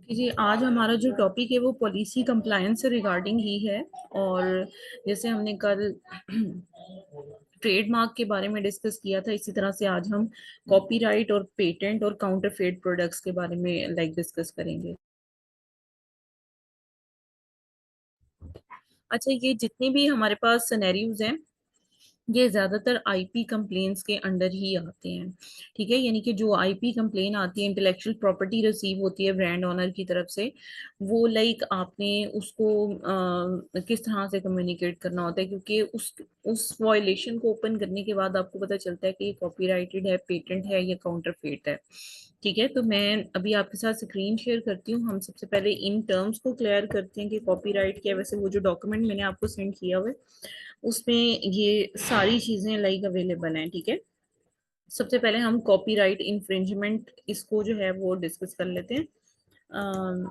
जी, आज हमारा जो टॉपिक है वो पॉलिसी कंप्लायंस से रिगार्डिंग ही है। और जैसे हमने कल ट्रेडमार्क के बारे में डिस्कस किया था, इसी तरह से आज हम कॉपीराइट और पेटेंट और काउंटरफेट प्रोडक्ट्स के बारे में डिस्कस करेंगे। अच्छा, ये जितने भी हमारे पास सिनेरियोज हैं ये ज्यादातर आईपी कंप्लेन्स के अंडर ही आते हैं। ठीक है, यानी कि जो आईपी कंप्लेन आती है, इंटेलेक्चुअल प्रॉपर्टी रिसीव होती है ब्रांड ओनर की तरफ से, वो आपने उसको किस तरह से कम्युनिकेट करना होता है, क्योंकि उस वायलेशन को ओपन करने के बाद आपको पता चलता है कि ये कॉपीराइटेड है, पेटेंट है या काउंटरफेट है। ठीक है, तो मैं अभी आपके साथ स्क्रीन शेयर करती हूँ। हम सबसे पहले इन टर्म्स को क्लियर करते हैं कि कॉपीराइट क्या है। वैसे वो जो डॉक्यूमेंट मैंने आपको सेंड किया हुआ है उसमें ये सारी चीजें अवेलेबल हैं। ठीक है, सबसे पहले हम कॉपीराइट इन्फ्रिंजमेंट इसको जो है वो डिस्कस कर लेते हैं। अम,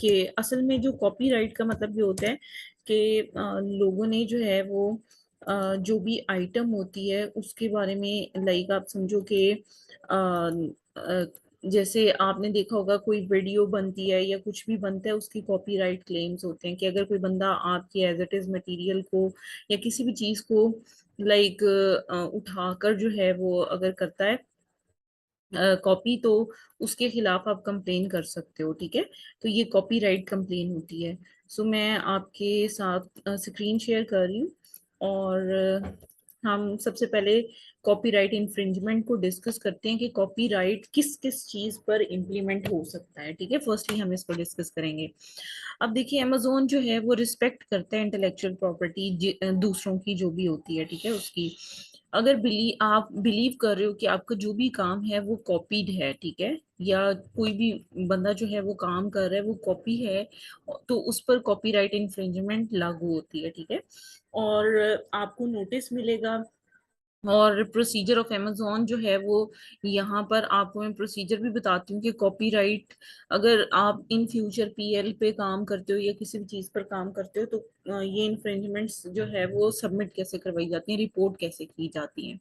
कि असल में जो कॉपीराइट का मतलब ये होता है कि लोगों ने जो है वो जो भी आइटम होती है उसके बारे में आप समझो कि जैसे आपने देखा होगा कोई वीडियो बनती है या कुछ भी बनता है, उसकी कॉपीराइट क्लेम्स होते हैं कि अगर कोई बंदा आपकी एज इट इज मटेरियल को या किसी भी चीज को लाइक उठाकर जो है वो अगर करता है कॉपी, तो उसके खिलाफ आप कंप्लेन कर सकते हो। ठीक है, तो ये कॉपीराइट कंप्लेन होती है। सो मैं आपके साथ स्क्रीन शेयर कर रही हूँ। और हम सबसे पहले कॉपीराइट इन्फ्रिंजमेंट को डिस्कस करते हैं कि कॉपीराइट किस किस चीज पर इम्प्लीमेंट हो सकता है। ठीक है, फर्स्टली हम इसको डिस्कस करेंगे। अब देखिए, अमेजोन जो है वो रिस्पेक्ट करता है इंटेलेक्चुअल प्रॉपर्टी दूसरों की जो भी होती है। ठीक है, उसकी अगर आप बिलीव कर रहे हो कि आपका जो भी काम है वो कॉपीड है, ठीक है, या कोई भी बंदा जो है वो काम कर रहा है वो कॉपी है, तो उस पर कॉपीराइट इन्फ्रिंजमेंट लागू होती है। ठीक है, और आपको नोटिस मिलेगा। और प्रोसीजर ऑफ अमेजोन जो है वो, यहाँ पर आपको मैं प्रोसीजर भी बताती हूँ कि कॉपीराइट अगर आप इन फ्यूचर पीएल पे काम करते हो या किसी भी चीज पर काम करते हो, तो ये इन्फ्रिंजमेंट्स जो है वो सबमिट कैसे करवाई जाती हैं, रिपोर्ट कैसे की जाती है।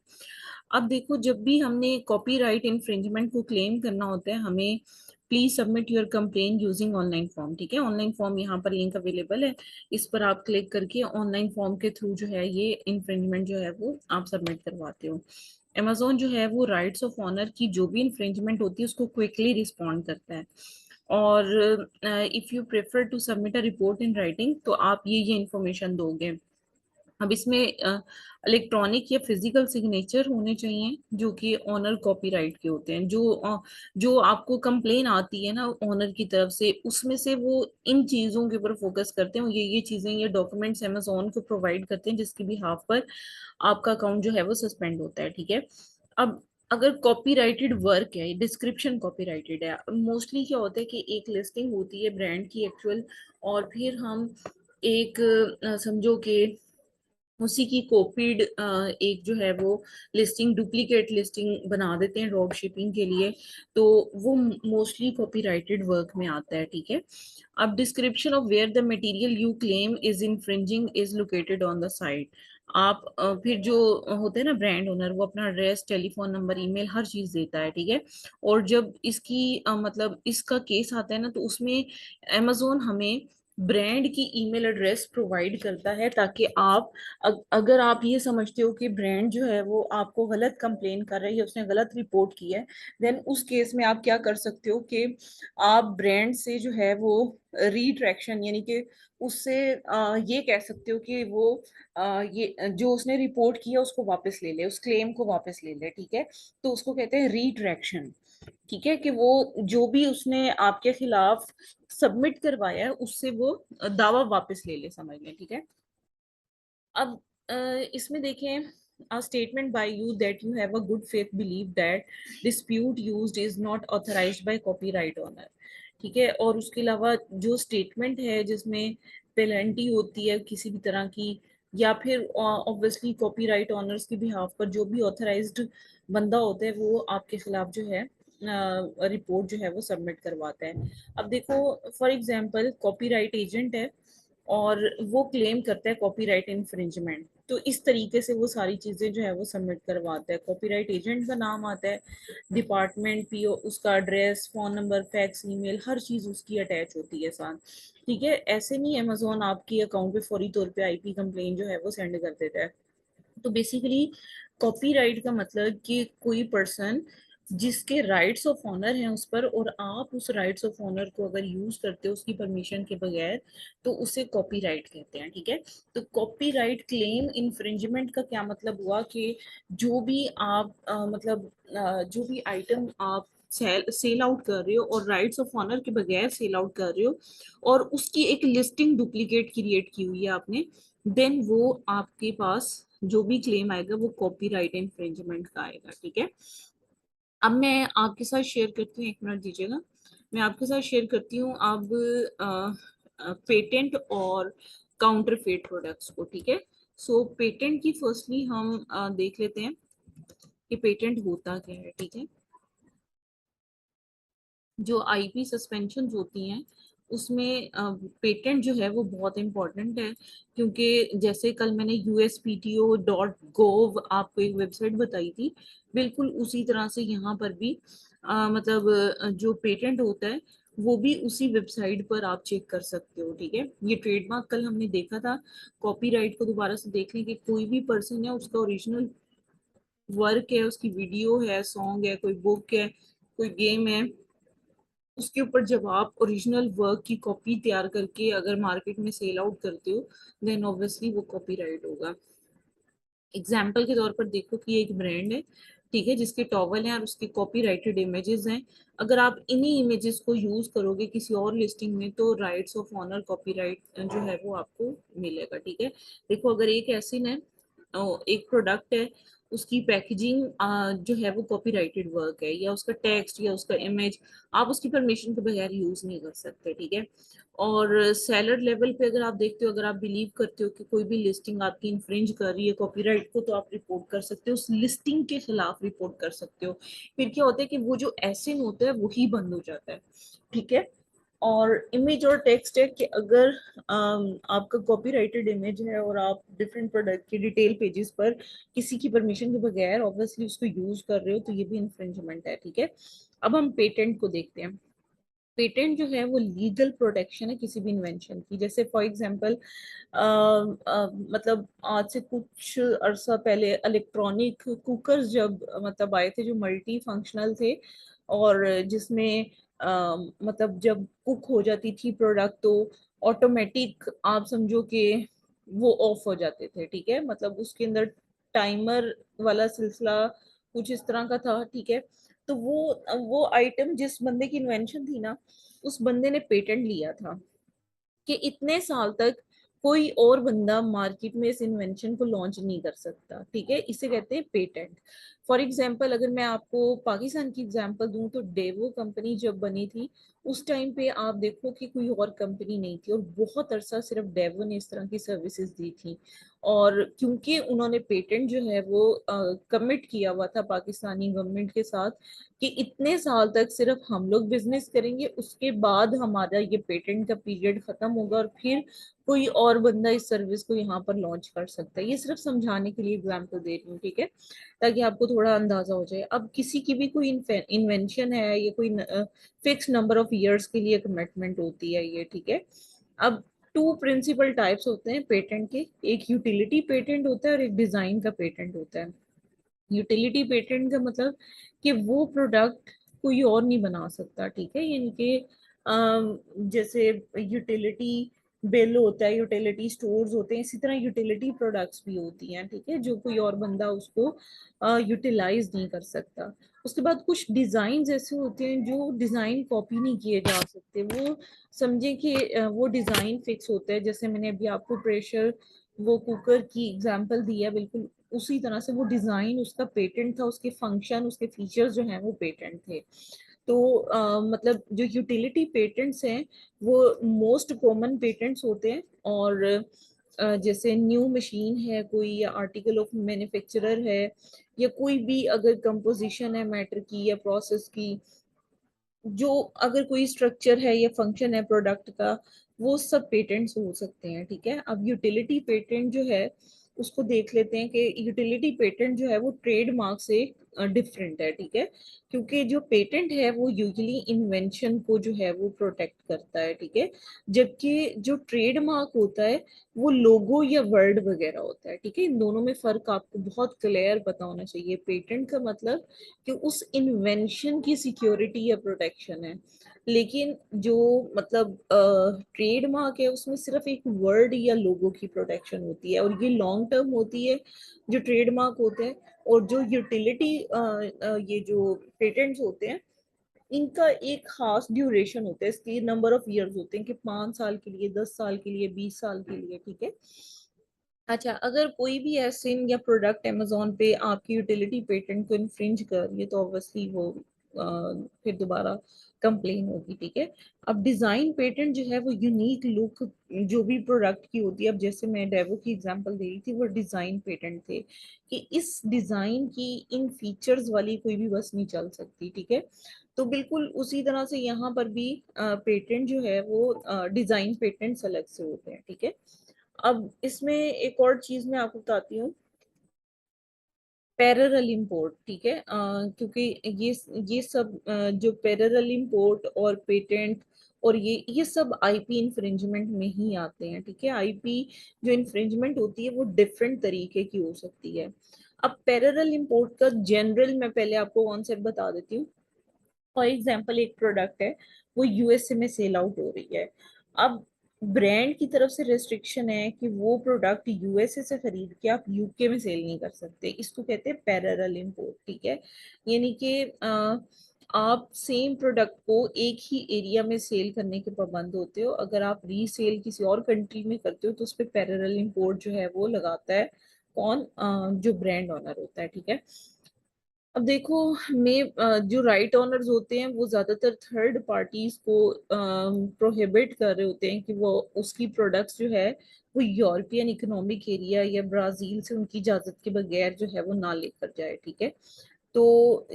अब देखो, जब भी हमने कॉपीराइट इन्फ्रिंजमेंट को क्लेम करना होता है, हमें please submit your complain using online form. ठीक है, ऑनलाइन फॉर्म यहाँ पर लिंक अवेलेबल है, इस पर आप क्लिक करके ऑनलाइन फॉर्म के थ्रू जो है ये इन्फ्रिंजमेंट जो है वो आप सबमिट करवाते हो। अमेजोन जो है वो राइट्स ऑफ ऑनर की जो भी इन्फ्रिंजमेंट होती है उसको क्विकली रिस्पॉन्ड करता है। और if you prefer to submit a report in writing, तो आप ये इन्फॉर्मेशन दोगे। अब इसमें इलेक्ट्रॉनिक या फिजिकल सिग्नेचर होने चाहिए जो कि ऑनर कॉपीराइट के होते हैं। जो आपको कंप्लेन आती है ना ऑनर की तरफ से, उसमें से वो इन चीजों के ऊपर फोकस करते हैं। ये चीजें, ये डॉक्यूमेंट्स अमेजोन को प्रोवाइड करते हैं जिसकी भी हाफ पर आपका अकाउंट जो है वो सस्पेंड होता है। ठीक है, अब अगर कॉपीराइटेड वर्क है, डिस्क्रिप्शन कॉपीराइटेड है, मोस्टली क्या होता है कि एक लिस्टिंग होती है ब्रांड की एक्चुअल, और फिर हम एक समझो कि उसी की कॉपीड एक जो है वो लिस्टिंग, डुप्लीकेट लिस्टिंग बना देते हैं ड्रॉप शिपिंग के लिए, तो वो मोस्टली कॉपीराइटेड वर्क में आता है। ठीक है, अब description of where the material you claim is infringing is located on the site. आप फिर जो होते हैं ना ब्रांड ओनर, वो अपना एड्रेस, टेलीफोन नंबर, ईमेल, हर चीज देता है। ठीक है, और जब इसकी मतलब इसका केस आता है ना, तो उसमें अमेजोन हमें ब्रांड की ईमेल एड्रेस प्रोवाइड करता है, ताकि आप अगर आप ये समझते हो कि ब्रांड जो है वो आपको गलत कंप्लेन कर रही है, उसने गलत रिपोर्ट की है, देन उस केस में आप क्या कर सकते हो कि आप ब्रांड से जो है वो रीट्रैक्शन, यानी कि उससे ये कह सकते हो कि वो ये जो उसने रिपोर्ट किया उसको वापस ले ले, उस क्लेम को वापस ले ले। ठीक है, तो उसको कहते हैं रीट्रैक्शन। ठीक है, कि वो जो भी उसने आपके खिलाफ सबमिट करवाया है उससे वो दावा वापस ले ले, समझ लें। ठीक है, अब इसमें देखें, a statement by you that you have a good faith belief that dispute used is not authorized by copyright owner। ठीक है, और उसके अलावा जो स्टेटमेंट है जिसमें पेनल्टी होती है किसी भी तरह की, या फिर ऑब्वियसली कॉपीराइट ऑनर्स की बिहाफ पर जो भी ऑथराइज्ड बंदा होता है वो आपके खिलाफ जो है रिपोर्ट जो है वो सबमिट करवाता है। अब देखो, फॉर एग्जांपल कॉपीराइट एजेंट है और वो क्लेम करता है कॉपीराइट इन्फ्रिंजमेंट। तो इस तरीके से वो सारी चीजें जो है वो सबमिट करवाता है। कॉपीराइट एजेंट का नाम आता है, डिपार्टमेंट, पीओ, उसका address, phone number, fax, email, हर चीज उसकी अटैच होती है साथ। ठीक है, ऐसे नहीं अमेजोन आपकी अकाउंट पे फौरी तौर पे आईपी कंप्लेन जो है वो सेंड कर देता है। तो बेसिकली कॉपीराइट का मतलब कि कोई पर्सन जिसके राइट्स ऑफ ऑनर हैं उस पर, और आप उस राइट्स ऑफ ऑनर को अगर यूज करते हो उसकी परमिशन के बगैर, तो उसे कॉपीराइट कहते हैं। ठीक है, तो कॉपीराइट क्लेम इन्फ्रिंजमेंट का क्या मतलब हुआ कि जो भी आप जो भी आइटम आप सेल आउट कर रहे हो और राइट्स ऑफ ऑनर के बगैर सेल आउट कर रहे हो, और उसकी एक लिस्टिंग डुप्लीकेट क्रिएट की हुई है आपने, देन वो आपके पास जो भी क्लेम आएगा वो कॉपीराइट इन्फ्रिंजमेंट का आएगा। ठीक है, अब मैं आपके साथ शेयर करती हूँ, एक मिनट दीजिएगा, मैं आपके साथ शेयर करती हूँ अब पेटेंट और काउंटरफेट प्रोडक्ट्स को। ठीक है, सो पेटेंट की फर्स्टली हम देख लेते हैं कि पेटेंट होता क्या है। ठीक है, जो आईपी सस्पेंशन होती हैं उसमें पेटेंट जो है वो बहुत इंपॉर्टेंट है, क्योंकि जैसे कल मैंने USPTO.gov आपको एक वेबसाइट बताई थी, बिल्कुल उसी तरह से यहाँ पर भी जो पेटेंट होता है वो भी उसी वेबसाइट पर आप चेक कर सकते हो। ठीक है, ये ट्रेडमार्क कल हमने देखा था, कॉपीराइट को दोबारा से देख लें कि कोई भी पर्सन है उसका ओरिजिनल वर्क है, उसकी वीडियो है, सॉन्ग है, कोई बुक है, कोई गेम है, उसके ऊपर जब आप ओरिजिनल वर्क की कॉपी तैयार करके अगर मार्केट में सेल आउट करते हो, देन ऑब्वियसली वो कॉपीराइट होगा। एग्जाम्पल के तौर पर देखो कि एक ब्रांड है, ठीक है, जिसके टॉवल हैं और उसके कॉपीराइटेड इमेजेस हैं, अगर आप इन्हीं इमेजेस को यूज करोगे किसी और लिस्टिंग में तो राइट्स ऑफ ऑनर कॉपीराइट जो है वो आपको मिलेगा। ठीक है, देखो अगर एक एसिन है, एक प्रोडक्ट है, उसकी पैकेजिंग जो है वो कॉपीराइटेड वर्क है, या उसका टेक्स्ट या उसका इमेज आप उसकी परमिशन के बगैर यूज नहीं कर सकते। ठीक है, और सेलर लेवल पे अगर आप देखते हो, अगर आप बिलीव करते हो कि कोई भी लिस्टिंग आपकी इन्फ्रिंज कर रही है कॉपीराइट को, तो आप रिपोर्ट कर सकते हो, उस लिस्टिंग के खिलाफ रिपोर्ट कर सकते हो। फिर क्या होता है कि वो जो एसिन होता है वही बंद हो जाता है। ठीक है, और इमेज और टेक्स्ट है कि अगर आपका कॉपीराइटेड इमेज है और आप डिफरेंट प्रोडक्ट के डिटेल पेजेस पर किसी की परमिशन के बगैर ऑब्वियसली उसको यूज कर रहे हो, तो ये भी इन्फ्रिंजमेंट है। ठीक है, अब हम पेटेंट को देखते हैं। पेटेंट जो है वो लीगल प्रोटेक्शन है किसी भी इन्वेंशन की। जैसे फॉर एग्जांपल मतलब आज से कुछ अरसा पहले इलेक्ट्रॉनिक कुकर्स जब आए थे, जो मल्टी फंक्शनल थे, और जिसमें जब कुक हो जाती थी प्रोडक्ट तो ऑटोमेटिक आप समझो कि वो ऑफ हो जाते थे। ठीक है, उसके अंदर टाइमर वाला सिलसिला कुछ इस तरह का था। ठीक है, तो वो आइटम जिस बंदे की इन्वेंशन थी ना, उस बंदे ने पेटेंट लिया था कि इतने साल तक कोई और बंदा मार्केट में इस इन्वेंशन को लॉन्च नहीं कर सकता। ठीक है, इसे कहते हैं पेटेंट। फॉर एग्जांपल अगर मैं आपको पाकिस्तान की एग्जांपल दूं तो डेवो कंपनी जब बनी थी उस टाइम पे आप देखो कि कोई और कंपनी नहीं थी, और बहुत अरसा सिर्फ डेवो ने इस तरह की सर्विसेज दी थी। और क्योंकि उन्होंने पेटेंट जो है वो कमिट किया हुआ था पाकिस्तानी गवर्नमेंट के साथ कि इतने साल तक सिर्फ हम लोग बिजनेस करेंगे, उसके बाद हमारा ये पेटेंट का पीरियड खत्म होगा और फिर कोई और बंदा इस सर्विस को यहाँ पर लॉन्च कर सकता है। ये सिर्फ समझाने के लिए एग्जाम्पल दे रही हूँ। ठीक है, ताकि आपको थोड़ा अंदाजा हो जाए। अब किसी की भी कोई इन्वेंशन है, ये कोई फिक्स नंबर ऑफ ईयर्स के लिए कमिटमेंट होती है ये। ठीक है, अब टू प्रिंसिपल टाइप्स होते हैं पेटेंट के, एक यूटिलिटी पेटेंट होता है और एक डिजाइन का पेटेंट होता है। यूटिलिटी पेटेंट का मतलब कि वो प्रोडक्ट कोई और नहीं बना सकता। ठीक है, यानी कि जैसे यूटिलिटी बिल होता है, यूटिलिटी स्टोर्स होते हैं, इसी तरह यूटिलिटी प्रोडक्ट्स भी होती हैं। ठीक है, जो कोई और बंदा उसको यूटिलाइज नहीं कर सकता। उसके बाद कुछ डिजाइन ऐसे होते हैं जो डिजाइन कॉपी नहीं किए जा सकते, वो समझे कि वो डिजाइन फिक्स होता है। जैसे मैंने अभी आपको प्रेशर वो कुकर की एग्जांपल दिया, बिल्कुल उसी तरह से वो डिजाइन उसका पेटेंट था, उसके फंक्शन उसके फीचर्स जो हैं वो पेटेंट थे। तो जो यूटिलिटी पेटेंट्स हैं वो मोस्ट कॉमन पेटेंट्स होते हैं। और जैसे न्यू मशीन है कोई, या आर्टिकल ऑफ मैन्युफैक्चरर है, या कोई भी अगर कंपोजिशन है मैटर की या प्रोसेस की, जो अगर कोई स्ट्रक्चर है या फंक्शन है प्रोडक्ट का, वो सब पेटेंट्स हो सकते हैं। ठीक है, अब यूटिलिटी पेटेंट जो है उसको देख लेते हैं कि यूटिलिटी पेटेंट जो है वो ट्रेडमार्क से डिफरेंट है, ठीक है। क्योंकि जो पेटेंट है वो यूजली इन्वेंशन को जो है वो प्रोटेक्ट करता है, ठीक है। जबकि जो ट्रेडमार्क होता है वो लोगो या वर्ड वगैरह होता है, ठीक है। इन दोनों में फर्क आपको बहुत क्लियर पता होना चाहिए। पेटेंट का मतलब कि उस इन्वेंशन की सिक्योरिटी या प्रोटेक्शन है, लेकिन जो मतलब ट्रेडमार्क है उसमें सिर्फ एक वर्ड या लोगो की प्रोटेक्शन होती है, और ये लॉन्ग टर्म होती है जो ट्रेडमार्क होते हैं। और जो यूटिलिटी ये जो पेटेंट्स होते हैं इनका एक खास ड्यूरेशन होता है, इसकी नंबर ऑफ इयर्स होते हैं कि 5 साल के लिए, 10 साल के लिए, 20 साल के लिए, ठीक है। अच्छा, अगर कोई भी एसिन या प्रोडक्ट अमेजोन पे आपकी यूटिलिटी पेटेंट को इन्फ्रिंज कर रही है तो ऑब्वियसली वो फिर दोबारा कंप्लेन होगी, ठीक है। अब डिजाइन पेटेंट जो है वो यूनिक लुक जो भी प्रोडक्ट की होती है, अब जैसे मैं डेवो की एग्जांपल दे रही थी वो डिजाइन पेटेंट थे कि इस डिजाइन की इन फीचर्स वाली कोई भी बस नहीं चल सकती, ठीक है। तो बिल्कुल उसी तरह से यहाँ पर भी पेटेंट जो है वो डिजाइन पेटेंट अलग से होते हैं, ठीक है। अब इसमें एक और चीज मैं आपको बताती हूँ, पैरेलल इंपोर्ट, ठीक है। क्योंकि ये सब जो पैरेलल इंपोर्ट और पेटेंट और ये सब आईपी इन्फ्रिंजमेंट में ही आते हैं, ठीक है। आईपी जो इन्फ्रिंजमेंट होती है वो डिफरेंट तरीके की हो सकती है। अब पैरेलल इंपोर्ट का जनरल मैं पहले आपको कॉन्सेप्ट बता देती हूँ। फॉर एग्जाम्पल एक प्रोडक्ट है, वो यूएसए में सेल आउट हो रही है। अब ब्रांड की तरफ से रेस्ट्रिक्शन है कि वो प्रोडक्ट यूएसए से खरीद के आप यूके में सेल नहीं कर सकते, इसको कहते हैं पैरेलल इंपोर्ट, ठीक है। यानी कि आप सेम प्रोडक्ट को एक ही एरिया में सेल करने के पाबंद होते हो। अगर आप रीसेल किसी और कंट्री में करते हो तो उस पर पैरेलल इंपोर्ट जो है वो लगाता है कौन, जो ब्रांड ओनर होता है, ठीक है। अब देखो, मैं जो राइट ओनर्स होते हैं वो ज्यादातर थर्ड पार्टीज को प्रोहिबिट कर रहे होते हैं कि वो उसकी प्रोडक्ट्स जो है वो यूरोपियन इकोनॉमिक एरिया या ब्राजील से उनकी इजाजत के बगैर जो है वो ना लेकर जाए, ठीक है। तो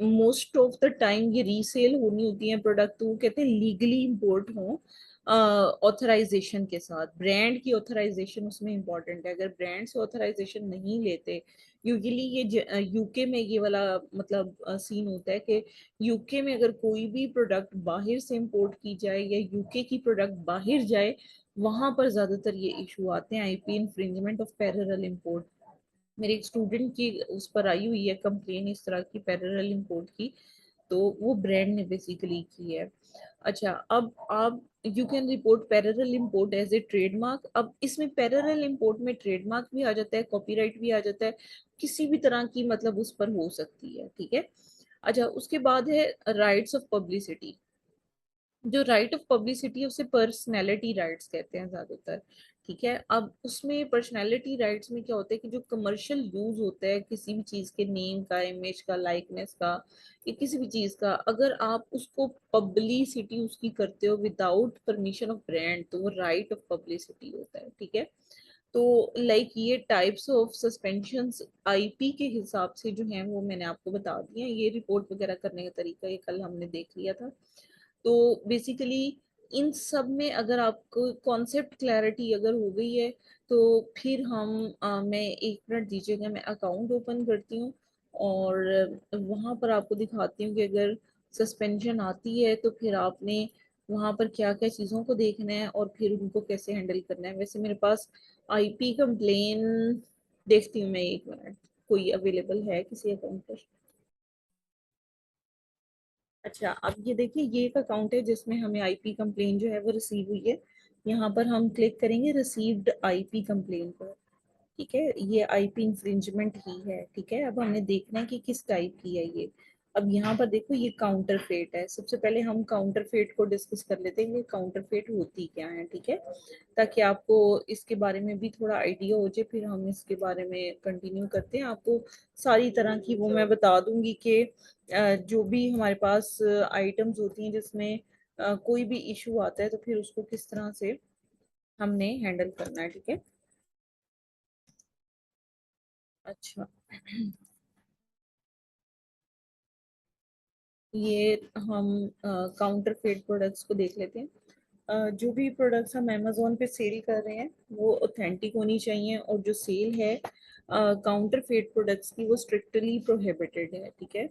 मोस्ट ऑफ द टाइम ये रीसेल होनी होती है प्रोडक्ट, तो वो कहते हैं लीगली इम्पोर्ट हो ऑथराइजेशन के साथ। ब्रांड की ऑथराइजेशन उसमें इंपॉर्टेंट है। अगर ब्रांड से ऑथराइजेशन नहीं लेते, यूजुअली ये यूके में ये वाला मतलब सीन होता है कि यूके में अगर कोई भी प्रोडक्ट बाहर से इंपोर्ट की जाए या यूके की प्रोडक्ट बाहर जाए, वहां पर ज्यादातर ये इशू आते हैं, IP infringement of parallel import. मेरे एक स्टूडेंट की उस पर आई हुई है कंप्लेन इस तरह की पैरेलल इंपोर्ट की, तो वो ब्रांड ने बेसिकली की है। अच्छा, अब आप you can report parallel import as a trademark. अब इसमें पैरेलल इंपोर्ट में ट्रेडमार्क भी आ जाता है, कॉपीराइट भी आ जाता है, किसी भी तरह की मतलब उस पर हो सकती है, ठीक है। अच्छा, उसके बाद है राइट्स ऑफ पब्लिसिटी। जो राइट ऑफ पब्लिसिटी है उसे पर्सनैलिटी राइट्स कहते हैं ज्यादातर, ठीक है। अब उसमें पर्सनैलिटी राइट्स में क्या होता है कि जो कमर्शियल यूज होता है किसी भी चीज के नेम का, इमेज का, लाइकनेस का, या किसी भी चीज का, अगर आप उसको पब्लिसिटी उसकी करते हो विदाउट परमिशन ऑफ ब्रांड तो वो राइट ऑफ पब्लिसिटी होता है, ठीक है। तो लाइक ये टाइप्स ऑफ सस्पेंशंस आईपी के हिसाब से जो हैं वो मैंने आपको बता दिया। ये रिपोर्ट वगैरह करने का तरीका ये कल हमने देख लिया था। तो बेसिकली इन सब में अगर आपको कॉन्सेप्ट क्लैरिटी अगर हो गई है तो फिर हम मैं 1 मिनट दीजिएगा, मैं अकाउंट ओपन करती हूँ और वहां पर आपको दिखाती हूँ कि अगर सस्पेंशन आती है तो फिर आपने वहां पर क्या क्या चीज़ों को देखना है और फिर उनको कैसे हैंडल करना है। वैसे मेरे पास आईपी कंप्लेन देखती हूँ मैं, 1 मिनट, कोई अवेलेबल है किसी अकाउंट पर। अच्छा, अब ये देखिए, ये एक अकाउंट है जिसमें हमें आईपी कंप्लेन जो है वो रिसीव हुई है। यहाँ पर हम क्लिक करेंगे रिसीव्ड आईपी कंप्लेन पर, ठीक है। ये आईपी इंफ्रिंजमेंट ही है, ठीक है। अब हमें देखना है कि किस टाइप की है ये। अब यहाँ पर देखो ये काउंटर फेट है। सबसे पहले हम काउंटर फेट को डिस्कस कर लेते हैं कि काउंटर फेट होती क्या है, ठीक है, ताकि आपको इसके बारे में भी थोड़ा आइडिया हो जाए। फिर हम इसके बारे में कंटिन्यू करते हैं। आपको सारी तरह की वो मैं बता दूंगी कि जो भी हमारे पास आइटम्स होती हैं जिसमें कोई भी इशू आता है तो फिर उसको किस तरह से हमने हैंडल करना है, ठीक है। अच्छा, ये हम काउंटर फेट प्रोडक्ट्स को देख लेते हैं। जो भी प्रोडक्ट्स हम अमेजोन पे सेल कर रहे हैं वो ऑथेंटिक होनी चाहिए, और जो सेल है काउंटरफेट प्रोडक्ट्स की वो स्ट्रिक्टली प्रोहिबिटेड है, ठीक है।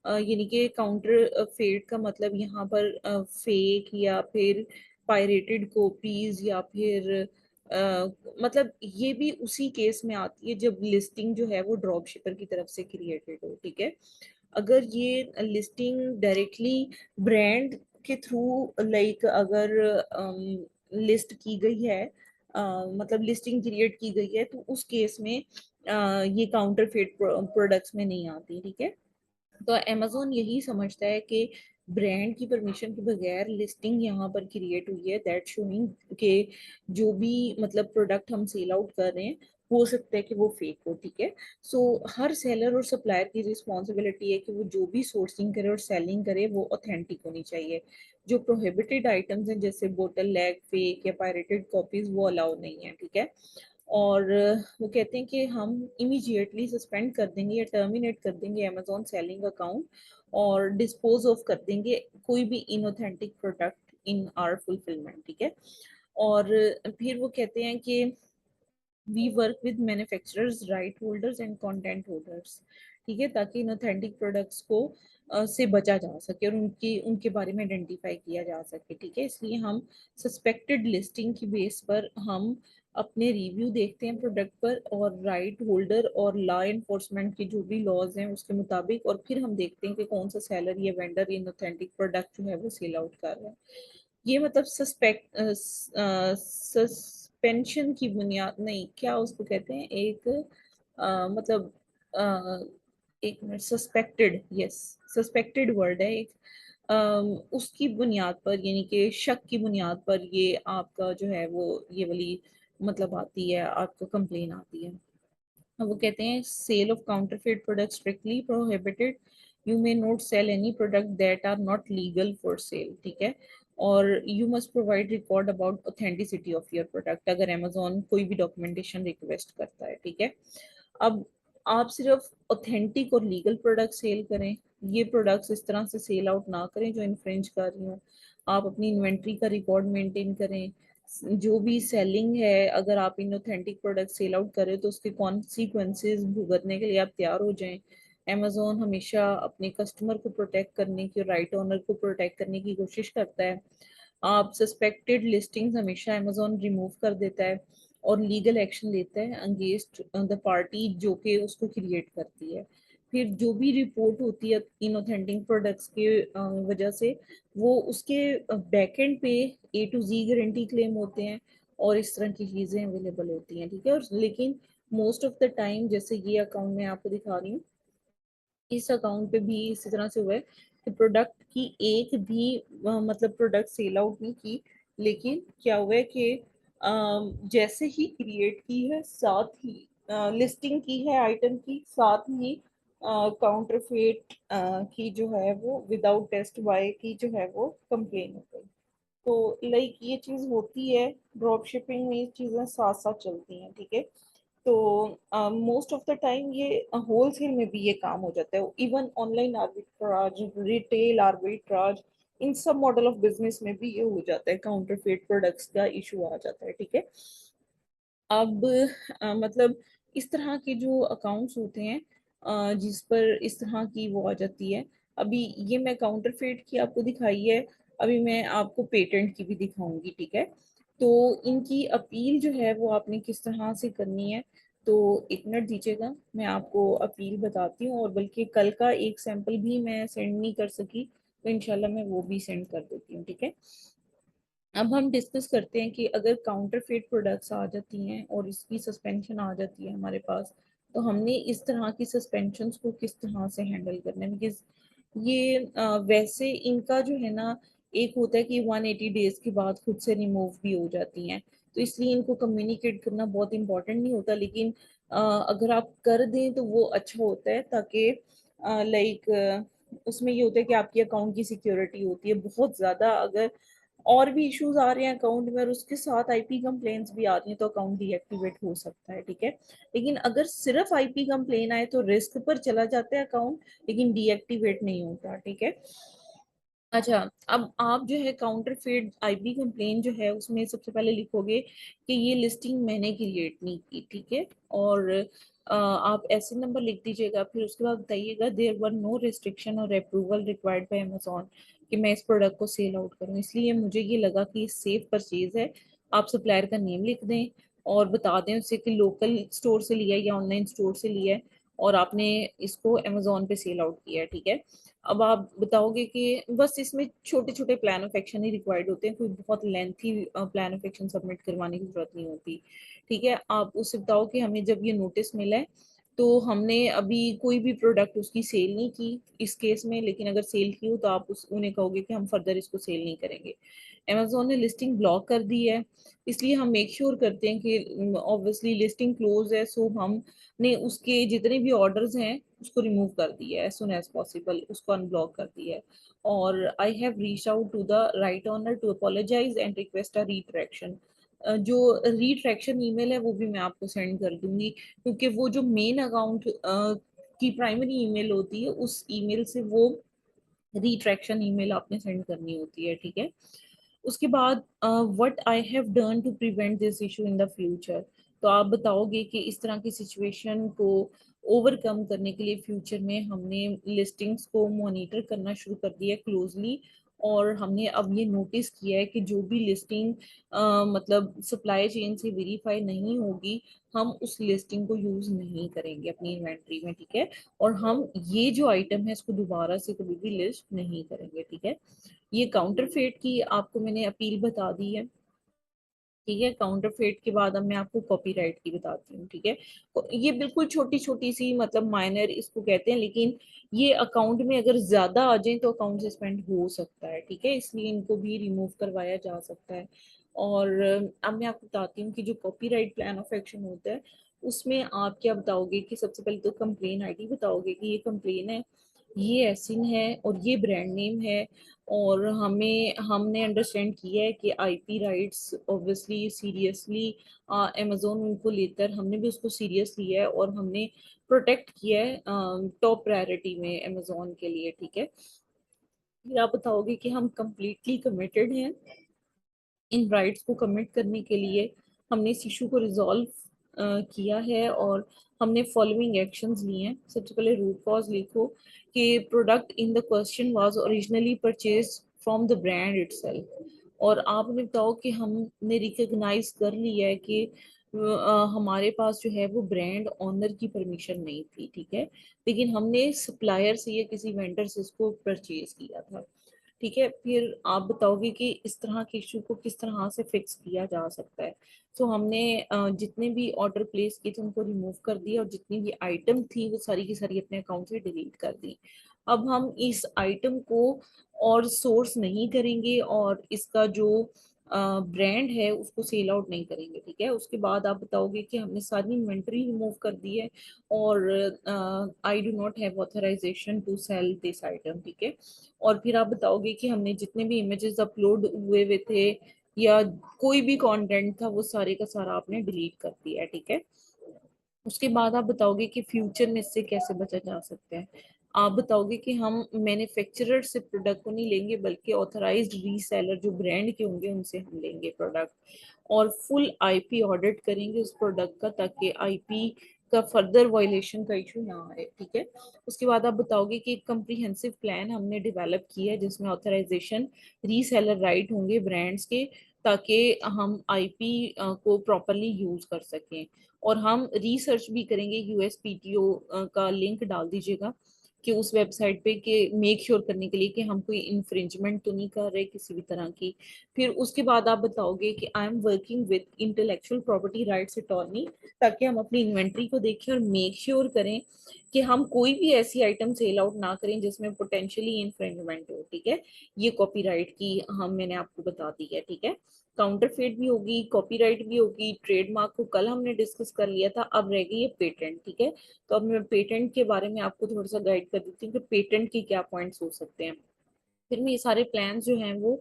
यानी कि काउंटर फेट का मतलब यहाँ पर फेक या फिर पायरेटेड कॉपीज या फिर मतलब ये भी उसी केस में आती है जब लिस्टिंग जो है वो ड्रॉप शिपर की तरफ से क्रिएटेड हो, ठीक है। अगर ये लिस्टिंग डायरेक्टली ब्रांड के थ्रू लाइक अगर लिस्ट की गई है, मतलब लिस्टिंग क्रिएट की गई है, तो उस केस में ये काउंटरफेट प्रोडक्ट्स में नहीं आती, ठीक है। तो अमेजोन यही समझता है कि ब्रांड की परमिशन के बगैर लिस्टिंग यहाँ पर क्रिएट हुई है, दैट शोइंग कि जो भी मतलब प्रोडक्ट हम सेल आउट कर रहे हैं हो सकता है कि वो फेक हो, ठीक है। सो हर सेलर और सप्लायर की रिस्पॉन्सिबिलिटी है कि वो जो भी सोर्सिंग करे और सेलिंग करे वो ऑथेंटिक होनी चाहिए। जो प्रोहिबिटेड आइटम्स हैं जैसे बोतल लैग, फेक या पायरेटेड कॉपीज वो अलाउ नहीं है, ठीक है। और वो कहते हैं कि हम इमीडिएटली सस्पेंड कर देंगे या टर्मिनेट कर देंगे अमेजोन सेलिंग अकाउंट, और डिस्पोज ऑफ कर देंगे कोई भी inauthentic product in our fulfilment, ठीक है। और फिर वो कहते हैं कि we work with manufacturers, right holders and content holders, ठीक है, ताकि इनऑथेंटिक प्रोडक्ट्स को से बचा जा सके और उनकी उनके बारे में आइडेंटिफाई किया जा सके, ठीक है। इसलिए हम सस्पेक्टेड लिस्टिंग की बेस पर हम अपने रिव्यू देखते हैं प्रोडक्ट पर, और राइट होल्डर और लॉ इन्फोर्समेंट के जो भी लॉज हैं उसके मुताबिक, और फिर हम देखते हैं कि कौन सा सेलर या वेंडर इनऑथेंटिक प्रोडक्ट जो है वो सेल आउट कर रहा है। ये मतलब सस्पेंशन की बुनियाद नहीं, क्या उसको कहते हैं, एक मतलब अ, एक minute, suspected, yes, suspected word है एक, उसकी बुनियाद पर यानी कि शक की बुनियाद पर ये आपका जो है वो ये वाली मतलब आती है, आपको कंप्लेन आती है। अब वो कहते हैं sale of counterfeit product strictly prohibited, you may not sell any product that are not legal for sale, ठीक है। और you must provide record about authenticity of your product अगर अमेजोन कोई भी डॉक्यूमेंटेशन रिक्वेस्ट करता है, ठीक है। अब आप सिर्फ ऑथेंटिक और लीगल प्रोडक्ट सेल करें, ये प्रोडक्ट्स इस तरह से सेल आउट ना करें जो इन्फ्रिंज कर रही हो। आप अपनी इन्वेंट्री का रिकॉर्ड मेंटेन करें, जो भी सेलिंग है अगर आप इन ऑथेंटिक प्रोडक्ट सेल आउट करें तो उसके कॉन्सिक्वेंसेस भुगतने के लिए आप तैयार हो जाएं। अमेजोन हमेशा अपने कस्टमर को प्रोटेक्ट करने की और राइट ओनर को प्रोटेक्ट करने की कोशिश करता है। आप सस्पेक्टेड लिस्टिंग्स हमेशा अमेजोन रिमूव कर देता है और लीगल एक्शन लेता है अगेंस्ट द पार्टी जो कि उसको क्रिएट करती है। फिर जो भी रिपोर्ट होती है इनऑथेंटिक प्रोडक्ट्स के वजह से, वो उसके बैकएंड पे ए टू जी गारंटी क्लेम होते हैं और इस तरह की चीज़ें अवेलेबल होती हैं, ठीक है। और लेकिन मोस्ट ऑफ द टाइम जैसे ये अकाउंट मैं आपको दिखा रही हूँ, इस अकाउंट पे भी इसी तरह से हुआ है कि प्रोडक्ट की एक भी मतलब प्रोडक्ट सेल आउट नहीं की, लेकिन क्या हुआ है कि जैसे ही क्रिएट की है साथ ही लिस्टिंग की है आइटम की, साथ ही काउंटरफेट की जो है वो विदाउट टेस्ट बाय की जो है वो कंप्लेन हो गई। तो लाइक ये चीज होती है, ड्रॉप शिपिंग में ये चीजें साथ साथ चलती हैं, ठीक है। तो मोस्ट ऑफ द टाइम ये होलसेल में भी ये काम हो जाता है, even online arbitrage, retail arbitrage, इन सब मॉडल ऑफ बिजनेस में भी ये हो जाता है, काउंटरफेट प्रोडक्ट्स का इशू आ जाता है, ठीक है। अब मतलब इस तरह के जो अकाउंट्स होते हैं जिस पर इस तरह की वो आ जाती है। अभी ये मैं काउंटरफेट की आपको दिखाई है, अभी मैं आपको पेटेंट की भी दिखाऊंगी, ठीक है। तो इनकी अपील जो है वो आपने किस तरह से करनी है, तो एक मिनट दीजिएगा, मैं आपको अपील बताती हूँ, और बल्कि कल का एक सैंपल भी मैं सेंड नहीं कर सकी तो इंशाल्लाह मैं वो भी सेंड कर देती हूँ, ठीक है। अब हम डिस्कस करते हैं कि अगर काउंटरफेट प्रोडक्ट्स आ जाती हैं और इसकी सस्पेंशन आ जाती है हमारे पास, तो हमने इस तरह की सस्पेंशन को किस तरह से हैंडल करना है, बिकॉज ये वैसे इनका जो है ना, एक होता है कि 180 डेज के बाद खुद से रिमूव भी हो जाती हैं, तो इसलिए इनको कम्युनिकेट करना बहुत इंपॉर्टेंट नहीं होता, लेकिन अगर आप कर दें तो वो अच्छा होता है, ताकि लाइक उसमें ये होता है कि आपकी अकाउंट की सिक्योरिटी होती है बहुत ज़्यादा। अगर और भी इश्यूज आ रहे हैं अकाउंट में और उसके साथ आईपी कंप्लेंट्स भी आ रही हैं तो अकाउंट डीएक्टिवेट हो सकता है, ठीक है। लेकिन अगर सिर्फ आईपी कंप्लेन आए तो रिस्क पर चला जाता है अकाउंट, लेकिन डीएक्टिवेट नहीं होता, ठीक है। अच्छा, अब आप जो है काउंटरफेट आईपी कंप्लेन जो है उसमें सबसे पहले लिखोगे कि ये लिस्टिंग मैंने क्रिएट नहीं की, ठीक है। और आप ऐसे नंबर लिख दीजिएगा, फिर उसके बाद बताइएगा देयर वर नो रिस्ट्रिक्शन और अप्रूवल रिक्वायर्ड बाय अमेजोन कि मैं इस प्रोडक्ट को सेल आउट करूं, इसलिए मुझे ये लगा कि ये सेफ परचेज है। आप सप्लायर का नेम लिख दें और बता दें उससे कि लोकल स्टोर से लिया है या ऑनलाइन स्टोर से लिया है और आपने इसको अमेजोन पे सेल आउट किया है, ठीक है। अब आप बताओगे कि बस इसमें छोटे छोटे plan of action he required होते हैं, कोई बहुत lengthy plan of action submit करवाने की जरूरत नहीं होती, ठीक है। आप उससे बताओ कि हमें जब ये नोटिस मिला है तो हमने अभी कोई भी प्रोडक्ट उसकी सेल नहीं की इस केस में, लेकिन अगर सेल की हो तो आप उस उन्हें कहोगे कि हम फर्दर इसको सेल नहीं करेंगे। अमेजोन ने लिस्टिंग ब्लॉक कर दी है, इसलिए हम मेक श्योर करते हैं कि ऑब्वियसली लिस्टिंग क्लोज है, सो हमने उसके जितने भी ऑर्डर्स हैं उसको रिमूव कर दिया है एज सुन एज पॉसिबल, उसको अनब्लॉक कर दिया है। और I have reach out to the right owner to apologise and request a retraction. जो रीट्रैक्शन ईमेल है वो भी मैं आपको सेंड कर दूंगी, क्योंकि वो जो मेन अकाउंट की प्राइमरी ईमेल होती है उस ईमेल से वो रिट्रैक्शन ईमेल आपने सेंड करनी होती है, ठीक है। उसके बाद what I have done to prevent this issue in the future, तो आप बताओगे कि इस तरह की सिचुएशन को ओवरकम करने के लिए फ्यूचर में हमने लिस्टिंग्स को मॉनिटर करना शुरू कर दिया क्लोजली, और हमने अब ये नोटिस किया है कि जो भी लिस्टिंग मतलब सप्लाई चेन से वेरीफाई नहीं होगी हम उस लिस्टिंग को यूज नहीं करेंगे अपनी इन्वेंट्री में, ठीक है। और हम ये जो आइटम है इसको दोबारा से कभी भी लिस्ट नहीं करेंगे, ठीक है। ये काउंटरफेट की आपको मैंने अपील बता दी है, ठीक है। काउंटरफेट के बाद अब मैं आपको कॉपीराइट की बताती हूँ, ठीक है। तो ये बिल्कुल छोटी छोटी सी मतलब माइनर इसको कहते हैं, लेकिन ये अकाउंट में अगर ज्यादा आ जाए तो अकाउंट सस्पेंड हो सकता है, ठीक है, इसलिए इनको भी रिमूव करवाया जा सकता है। और अब मैं आपको बताती हूँ कि जो कॉपीराइट प्लान ऑफ एक्शन होता है उसमें आप क्या बताओगे कि सबसे पहले तो कंप्लेन आईडी बताओगे कि ये कंप्लेन है, ये एसिन है और ये ब्रांड नेम है, और हमने अंडरस्टैंड किया है कि IP rights obviously seriously Amazon उनको लेकर हमने भी उसको सीरियस लिया है और हमने प्रोटेक्ट किया है टॉप प्रायोरिटी में अमेजोन के लिए, ठीक है। फिर आप बताओगे कि हम कंप्लीटली कमिटेड हैं इन राइट्स को कमिट करने के लिए, हमने इस इशू को रिजॉल्व किया है और हमने फॉलोइंग एक्शंस लिए हैं। सबसे पहले रूट कॉज लिखो कि product in the question was originally purchase from the brand itself, और आपने बताओ कि हमने रिकॉग्नाइज कर लिया है कि हमारे पास जो है वो ब्रांड ऑनर की परमिशन नहीं थी, ठीक है, लेकिन हमने सप्लायर से या किसी वेंडर से इसको परचेज किया था, ठीक है। फिर आप बताओगे कि इस तरह के इशू को किस तरह से फिक्स किया जा सकता है। तो हमने जितने भी ऑर्डर प्लेस किए थे उनको रिमूव कर दिया और जितनी भी आइटम थी वो सारी की सारी अपने अकाउंट से डिलीट कर दी। अब हम इस आइटम को और सोर्स नहीं करेंगे और इसका जो ब्रांड है उसको सेल आउट नहीं करेंगे, ठीक है। उसके बाद आप बताओगे कि हमने सारी इन्वेंट्री रिमूव कर दी है और I do not have authorisation to sell this item, ठीक है। और फिर आप बताओगे कि हमने जितने भी इमेजेस अपलोड हुए हुए थे या कोई भी कंटेंट था वो सारे का सारा आपने डिलीट कर दिया है, ठीक है। उसके बाद आप बताओगे कि फ्यूचर में इससे कैसे बचा जा सकता है। आप बताओगे कि हम मैन्युफैक्चरर से प्रोडक्ट को नहीं लेंगे बल्कि ऑथराइज्ड रीसेलर जो ब्रांड के होंगे उनसे हम लेंगे प्रोडक्ट, और फुल आईपी ऑडिट करेंगे उस प्रोडक्ट का ताकि आईपी का फर्दर वायलेशन का इशू ना आए, ठीक है। उसके बाद आप बताओगे कि एक कम्प्रीहेंसिव प्लान हमने डेवलप किया है जिसमें ऑथराइजेशन रीसेलर राइट होंगे ब्रांड्स के, ताकि हम आईपी को प्रॉपरली यूज कर सकें। और हम रिसर्च भी करेंगे, यूएसपीटीओ का लिंक डाल दीजिएगा कि उस वेबसाइट पे कि मेक श्योर करने के लिए कि हम कोई इन्फ्रिंजमेंट तो नहीं कर रहे किसी भी तरह की। फिर उसके बाद आप बताओगे कि I am working with intellectual property rights attorney, ताकि हम अपनी इन्वेंट्री को देखें और मेक श्योर करें कि हम कोई भी ऐसी आइटम सेल आउट ना करें जिसमें पोटेंशियली इन्फ्रिंजमेंट हो, ठीक है। ये कॉपीराइट की हम मैंने आपको बता दी है, ठीक है। काउंटरफेट भी होगी, कॉपीराइट भी होगी, ट्रेडमार्क को कल हमने डिस्कस कर लिया था, अब रह गई है पेटेंट, ठीक है। तो अब मैं पेटेंट के बारे में आपको थोड़ा सा गाइड कर देती हूँ कि पेटेंट के क्या पॉइंट्स हो सकते हैं। फिर मैं ये सारे प्लान्स जो हैं वो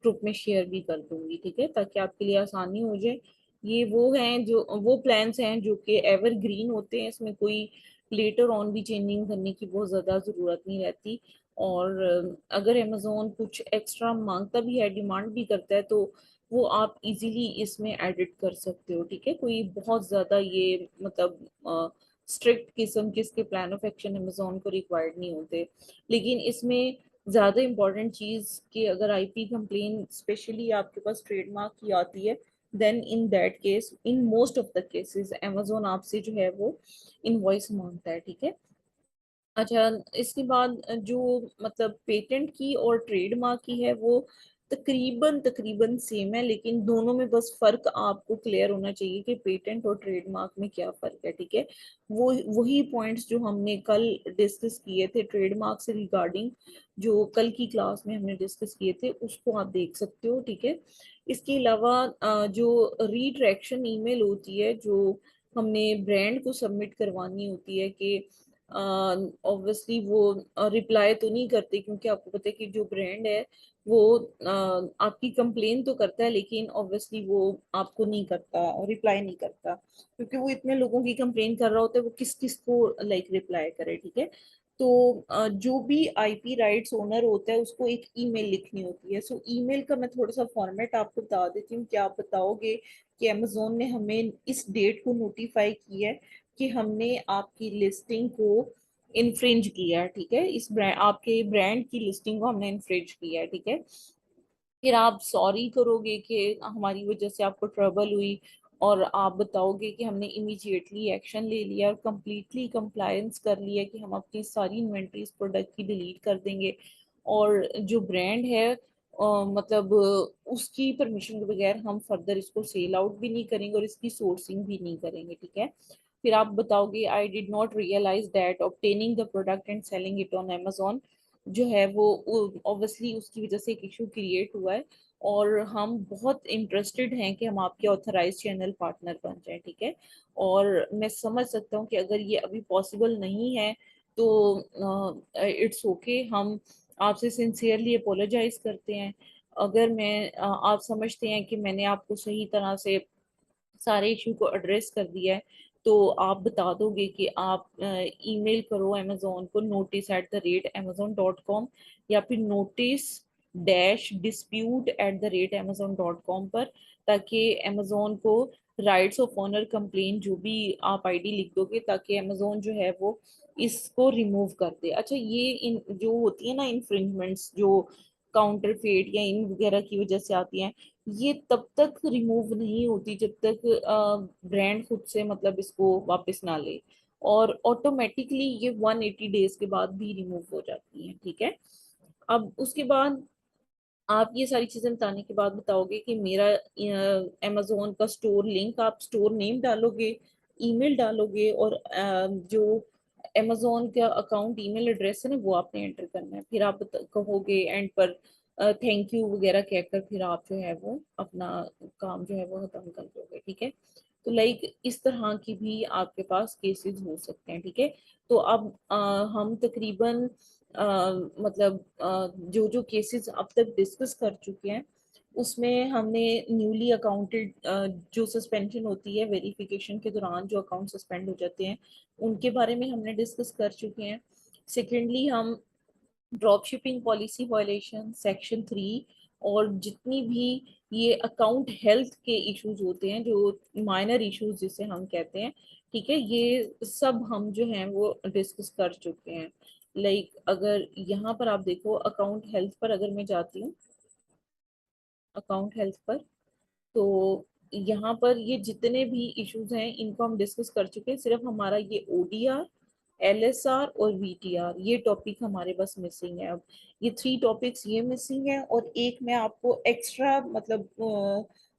ग्रुप में शेयर भी कर दूंगी, ठीक है, ताकि आपके लिए आसानी हो जाए। ये वो हैं जो वो प्लान्स हैं जो कि एवरग्रीन होते हैं, इसमें कोई लेटर ऑन भी चेंजिंग करने की बहुत ज़्यादा ज़रूरत नहीं रहती। और अगर अमेजोन कुछ एक्स्ट्रा मांगता भी है, डिमांड भी करता है, तो वो आप इजीली इसमें एडिट कर सकते हो, ठीक है। कोई बहुत ज्यादा ये मतलब स्ट्रिक्ट किस्म के इसके प्लान ऑफ एक्शन अमेजोन को रिक्वायर्ड नहीं होते। लेकिन इसमें ज्यादा इंपॉर्टेंट चीज कि अगर आईपी कंप्लेन स्पेशली आपके पास ट्रेडमार्क की आती है, then in that case, in most of the cases Amazon आपसे जो है वो इनवॉइस मांगता है, ठीक है। अच्छा, इसके बाद जो मतलब पेटेंट की और ट्रेडमार्क की है वो तकरीबन तकरीबन सेम है, लेकिन दोनों में बस फर्क आपको क्लियर होना चाहिए कि पेटेंट और ट्रेडमार्क में क्या फर्क है, ठीक है। वो वही पॉइंट्स जो हमने कल डिस्कस किए थे ट्रेडमार्क से रिगार्डिंग, जो कल की क्लास में हमने डिस्कस किए थे, उसको आप देख सकते हो, ठीक है। इसके अलावा जो रीट्रैक्शन ईमेल होती है, जो हमने ब्रांड को सबमिट करवानी होती है कि ऑब्वियसली वो रिप्लाई तो नहीं करते, क्योंकि आपको पता है कि जो ब्रांड है वो आपकी कंप्लेन तो करता है, लेकिन ऑब्वियसली वो आपको नहीं करता, रिप्लाई नहीं करता, क्योंकि वो इतने लोगों की कंप्लेन कर रहा होता है, वो किस किस को लाइक रिप्लाई करे, ठीक है। तो जो भी आईपी राइट्स ओनर होता है उसको एक ईमेल लिखनी होती है। सो ईमेल का मैं थोड़ा सा फॉर्मेट आपको बता देती हूँ, क्या आप बताओगे कि अमेजोन ने हमें इस डेट को नोटिफाई किया है कि हमने आपकी लिस्टिंग को इन्फ्रिंज किया है, ठीक है, इस ब्रांड, आपके ब्रांड की लिस्टिंग को हमने इन्फ्रिंज किया है, ठीक है। फिर आप सॉरी करोगे कि हमारी वजह से आपको ट्रबल हुई, और आप बताओगे कि हमने इमीडिएटली एक्शन ले लिया और कंप्लीटली कंप्लायंस कर लिया कि हम अपनी सारी इन्वेंट्री इस प्रोडक्ट की डिलीट कर देंगे, और जो ब्रांड है मतलब उसकी परमिशन के बगैर हम फर्दर इसको सेल आउट भी नहीं करेंगे और इसकी सोर्सिंग भी नहीं करेंगे, ठीक है। फिर आप बताओगे I did not realise that obtaining the product and selling it on Amazon जो है वो ऑब्वियसली उसकी वजह से एक इशू क्रिएट हुआ है, और हम बहुत इंटरेस्टेड हैं कि हम आपके ऑथराइज चैनल पार्टनर बन जाएं, ठीक है। और मैं समझ सकता हूँ कि अगर ये अभी पॉसिबल नहीं है तो इट्स ओके, हम आपसे सिंसियरली अपोलोजाइज करते हैं। अगर आप समझते हैं कि मैंने आपको सही तरह से सारे इशू को एड्रेस कर दिया है, तो आप बता दोगे कि आप ईमेल करो अमेजोन को notice@amazon.com, या फिर notice-dispute@amazon.com पर, ताकि अमेजोन को राइट्स ऑफ ऑनर कंप्लेन जो भी आप आईडी लिख दोगे, ताकि अमेजोन जो है वो इसको रिमूव कर दे। अच्छा, ये इन जो होती है ना इन्फ्रिंजमेंट्स, जो काउंटरफेट या इन वगैरह की वजह से आती हैं, ये तब तक रिमूव नहीं होती जब तक ब्रांड खुद से मतलब इसको वापस ना ले, और ऑटोमेटिकली ये 180 डेज के बाद भी रिमूव हो जाती है, ठीक है। अब उसके बाद आप ये सारी चीजें बताने के बाद बताओगे कि मेरा अमेजोन का स्टोर लिंक, आप स्टोर नेम डालोगे, ईमेल डालोगे, और जो अमेजोन का अकाउंट ईमेल एड्रेस है ना वो आपने एंटर करना है। फिर आप कहोगे एंड पर थैंक यू वगैरह कहकर फिर आप जो है वो अपना काम जो है वो खत्म कर दोगे, ठीक है। तो लाइक इस तरह की भी आपके पास केसेस हो सकते हैं, ठीक है। तो अब हम तकरीबन मतलब जो जो केसेस अब तक डिस्कस कर चुके हैं, उसमें हमने न्यूली अकाउंटेड जो सस्पेंशन होती है वेरिफिकेशन के दौरान, जो अकाउंट सस्पेंड हो जाते हैं, उनके बारे में हमने डिस्कस कर चुके हैं। सेकेंडली, हम drop shipping policy violation section 3 और जितनी भी ये अकाउंट हेल्थ के इश्यूज होते हैं, जो माइनर इश्यूज जिसे हम कहते हैं, ठीक है, ये सब हम जो हैं वो डिस्कस कर चुके हैं। लाइक अगर यहाँ पर आप देखो अकाउंट हेल्थ पर, अगर मैं जाती हूँ अकाउंट हेल्थ पर, तो यहाँ पर ये जितने भी इश्यूज हैं इनको हम डिस्कस कर चुके हैं। सिर्फ हमारा ये ओडीआर, एलएसआर और वीटीआर, ये टॉपिक हमारे बस मिसिंग है। अब ये 3 टॉपिक्स ये मिसिंग है, और एक मैं आपको एक्स्ट्रा मतलब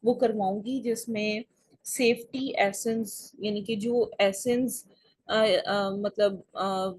वो करवाऊंगी जिसमें सेफ्टी एसेंस, यानी कि जो एसेंस मतलब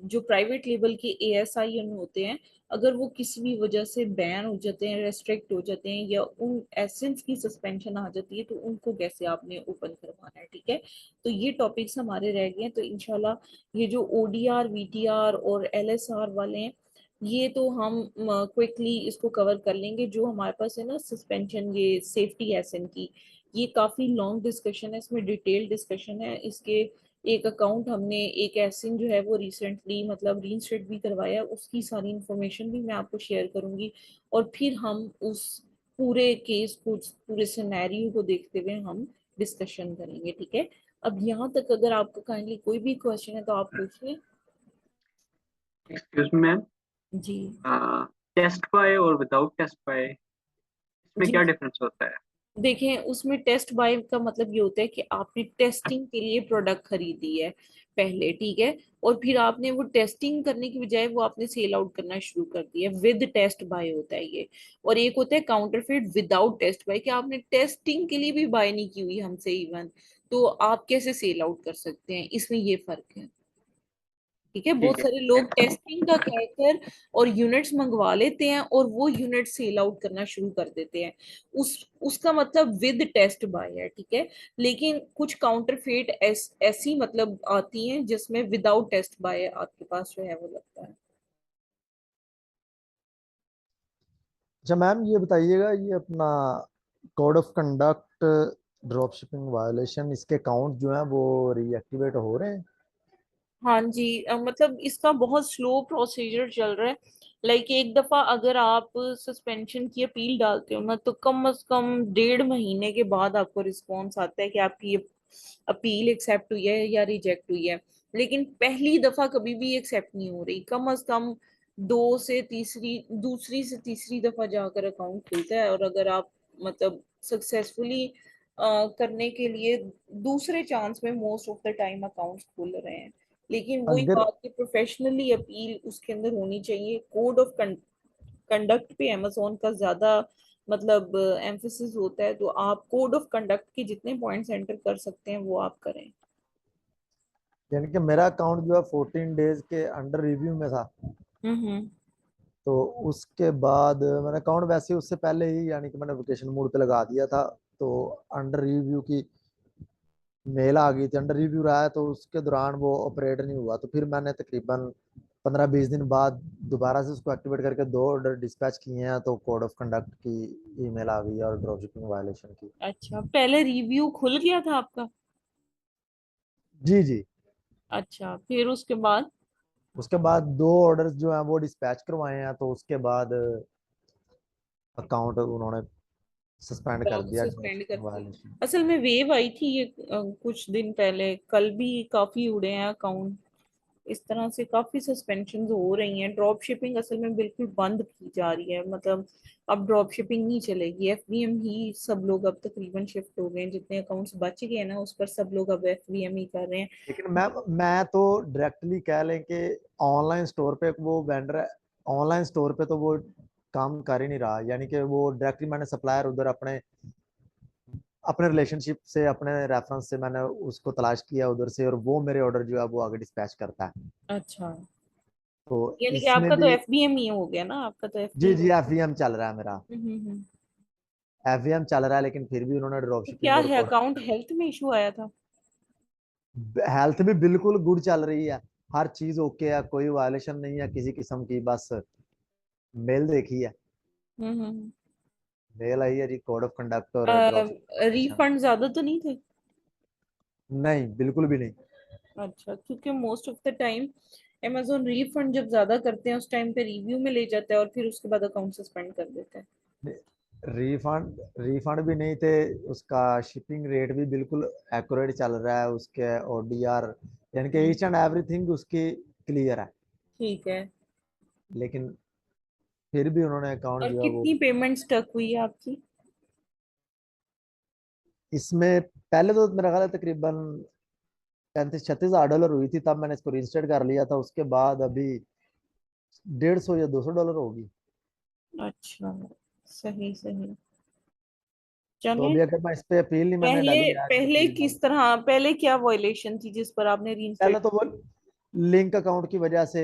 जो प्राइवेट लेवल के एएसआई होते हैं, अगर वो किसी भी वजह से बैन हो जाते हैं, रेस्ट्रिक्ट हो जाते हैं, या उन एसेंस की सस्पेंशन आ जाती है, तो उनको कैसे आपने ओपन करवाना है, ठीक है। तो ये टॉपिक्स हमारे रह गए हैं। तो इंशाल्लाह ये जो ओडीआर, वीटीआर और एलएसआर वाले हैं, ये तो हम क्विकली इसको कवर कर लेंगे। जो हमारे पास है ना सस्पेंशन, ये सेफ्टी एसेंस की, ये काफी लॉन्ग डिस्कशन है, इसमें डिटेल डिस्कशन है, इसके एक अकाउंट हमने एक एसिन जो है वो रिसेंटली मतलब रीइंस्टेट भी करवाया, उसकी सारी इंफॉर्मेशन भी मैं आपको शेयर करूंगी। और फिर हम उस पूरे केस को, पूरे सिनेरियो को देखते हुए हम डिस्कशन करेंगे, ठीक है। अब यहाँ तक अगर आपको काइंडली कोई भी क्वेश्चन है तो आप पूछ लें। एक्सक्यूज मी मैम, जी। टेस्ट बाय और विदाउट टेस्ट बाय इसमें जी क्या डिफरेंस होता है? देखें, उसमें टेस्ट बाय का मतलब ये होता है कि आपने टेस्टिंग के लिए प्रोडक्ट खरीदी है पहले, ठीक है, और फिर आपने वो टेस्टिंग करने की बजाय वो आपने सेल आउट करना शुरू कर दिया, विद टेस्ट बाय होता है ये। और एक होता है काउंटरफिट विदाउट टेस्ट बाय, कि आपने टेस्टिंग के लिए भी बाय नहीं की हुई हमसे इवन, तो आप कैसे सेल आउट कर सकते हैं, इसमें ये फर्क है, ठीक है। बहुत ठीक सारे है। लोग टेस्टिंग का कहकर और यूनिट्स मंगवा लेते हैं और वो यूनिट सेल आउट करना शुरू कर देते हैं, उस उसका मतलब विद टेस्ट बाय है, ठीक है। लेकिन कुछ काउंटरफेट ऐसी मतलब आती हैं जिसमें विदाउट टेस्ट बाय आपके पास जो है वो लगता है। अच्छा मैम, ये बताइएगा, ये अपना code of conduct, drop shipping violation, इसके काउंट जो हैं वो रीएक्टिवेट हो रहे हैं? हाँ जी, मतलब इसका बहुत स्लो प्रोसीजर चल रहा है। लाइक एक दफा अगर आप सस्पेंशन की अपील डालते हो ना, तो कम से कम 1.5 महीने के बाद आपको रिस्पॉन्स आता है कि आपकी ये अपील एक्सेप्ट हुई है या रिजेक्ट हुई है। लेकिन पहली दफा कभी भी एक्सेप्ट नहीं हो रही, कम से कम दूसरी से तीसरी दफा जाकर अकाउंट खुलता है। और अगर आप मतलब सक्सेसफुली करने के लिए दूसरे चांस में most of the time accounts खुल रहे हैं। लेकिन वही अगर बात की प्रोफेशनली अपील उसके अंदर होनी चाहिए, कोड ऑफ कंडक्ट पे अमेजोन का ज्यादा मतलब एम्फेसिस होता है, तो आप कोड ऑफ कंडक्ट के जितने पॉइंट्स एंटर कर सकते हैं वो आप करें। यानी कि मेरा अकाउंट जो है 14 डेज के अंडर रिव्यू में था, हम्म। तो उसके बाद मैंने अकाउंट वैसे ही उससे पहले ही, यानी कि मैंने वेकेशन मोड पे लगा दिया था, तो अंडर रिव्यू की मेल आ गई थी, अंडर रिव्यू रहा है, तो उसके दौरान वो ऑपरेट नहीं हुआ। तो फिर मैंने तकरीबन 15-20 दिन बाद दोबारा से उसको एक्टिवेट करके 2 ऑर्डर डिस्पैच किए हैं, तो कोड ऑफ कंडक्ट की ईमेल आ गई है और ड्रॉप शिपिंग वायलेशन की। अच्छा, पहले रिव्यू खुल गया था आपका? जी जी। अच्छा, फिर उसके बाद? उसके बाद 2 ऑर्डर्स जो हैं वो डिस्पैच करवाए हैं, तो उसके बाद अकाउंट उन्होंने सस्पेंड कर दिया, ड्रॉप सस्पेंड कर शिपिंग दिया। वायलेशन। असल में वेव आई थी ये कुछ दिन पहले, कल भी काफी उड़े हैं अकाउंट। इस तरह से काफी सस्पेंशन हो रही हैं। ड्रॉप शिपिंग असल में बिल्कुल बंद की जा रही है, मतलब अब ड्रॉप शिपिंग नहीं चलेगी, एफवीएम ही सब लोग अब तकरीबन शिफ्ट हो गए हैं, जितने अकाउंट्स बच गए हैं ना उस पर सब लोग अब एफवीएम ही कर रहे हैं। लेकिन मैं तो डायरेक्टली कह लें कि ऑनलाइन स्टोर पे वो वेंडर, ऑनलाइन स्टोर पे तो वो काम कर ही नहीं रहा। यानी कि वो डायरेक्टली मैंने सप्लायर उधर अपने अपने रिलेशनशिप से, अपने रेफरेंस से मैंने उसको तलाश किया उधर से, और वो मेरे ऑर्डर जो है वो आगे डिस्पैच करता है। अच्छा, तो यानी कि इसमें आपका तो भी एफबीएम ही हो गया ना, आपका तो जी एफबीएम। जी, एफवीएम चल रहा है मेरा, हम्म। एफवीएम चल रहा है, लेकिन फिर भी उन्होंने ड्रॉप तो क्या शिपिंग और है, कोड, अकाउंट हेल्थ में इशू आया था? हेल्थ भी बिल्कुल गुड चल रही है, हर चीज ओके है, कोई वायलेशन नहीं है किसी किस्म की। बस मेल देखी है, हम्म। मेल आई है जी, कोड ऑफ कंडक्ट और ड्रॉप शिपिंग वायलेशन। रिफंड ज्यादा तो नहीं थे? नहीं, बिल्कुल भी नहीं। अच्छा, क्योंकि most of the time amazon refund जब ज्यादा करते हैं उस टाइम पे रिव्यू में ले जाता है और फिर उसके बाद अकाउंट सस्पेंड कर देता है। रिफंड रिफंड भी नहीं थे, उसका शिपिंग रेट भी बिल्कुल एक्यूरेट चल रहा है, उसके ओडीआर, यानी कि हम्म। ईच एंड एवरीथिंग उसकी क्लियर है। ठीक है। लेकिन फिर भी उन्होंने अकाउंट और जो है वो, कितनी पेमेंट स्टक हुई है आपकी? इसमें पहले तो मेरा ख्याल है तकरीबन 35-36 हज़ार डॉलर हुई थी, तब मैंने इसको रजिस्टर्ड कर लिया था। उसके बाद अभी 150 या 200 डॉलर होगी। अच्छा, सही सही। तो चलें। अभी अगर मैं इस पे अपील नहीं मैंने पहले डाली, मैं अगर पहले अपील डाल, किस तरह, पहले क्या वायलेशन थी जिस पर आपने पहले रीइंस्टेट? तो वो लिंक अकाउंट की वजह से